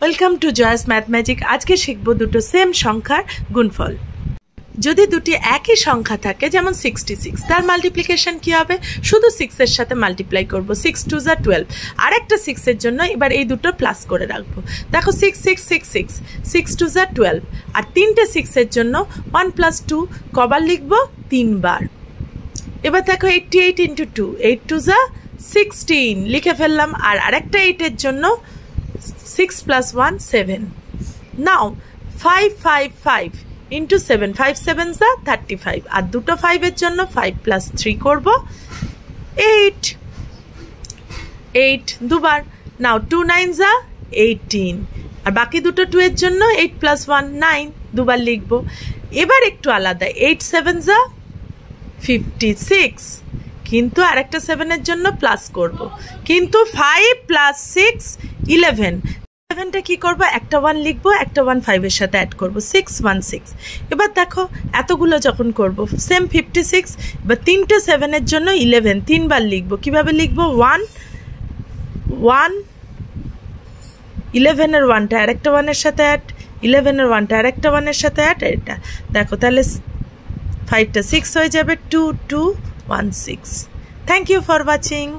Welcome to জয়াস math magic. আজকে শিখবো দুটো সেম সংখ্যার গুণফল। যদি দুটি একই সংখ্যা থাকে, যেমন 66, তার মাল্টিপ্লিকেশন কি হবে? শুধু 6 এর সাথে মাল্টিপ্লাই করব। 6 2 যা 12। আর একটা 6 এর জন্য এবার এই দুটো প্লাস করে রাখবো। দেখো 6 6 6 6 6 2 যা 12। আর তিনটে 6 এর জন্য 1 + 2 কবার লিখবো? 3 বার। এবার দেখো 88 × 2, 8 2 যা 16 লিখে ফেললাম। আর আরেকটা 8 এর জন্য 6 + 1 7। নাও 5 5 5 × 7, 5 7 যা 35। আর দুটো 5 এর জন্য 5 + 3 করব 8 8 দুবার। নাও 2 9 যা 18। আর বাকি দুটো 2 এর জন্য 8 + 1 9 দুবার লিখব। এবার একটু আলাদা, 8 7 যা 56, কিন্তু আরেকটা 7 এর জন্য প্লাস করব। কিন্তু 5 + 6 11। 11টা কি করব? একটা 1 লিখবো, একটা 1 5 এর সাথে অ্যাড করব, 6 1 6। এবার দেখো এতগুলো যখন করব সেম 56। এবার তিনটে 7 এর জন্য 11 তিনবার লিখবো। কিভাবে লিখবো? 1 1 11 এর 1টা আরেকটা 1 এর সাথে অ্যাড, 11 এর 1টা আরেকটা 1 এর সাথে অ্যাড। এটা দেখো তাহলে 5টা 6 হয়ে যাবে, 2 2 1 6। Thank you for watching.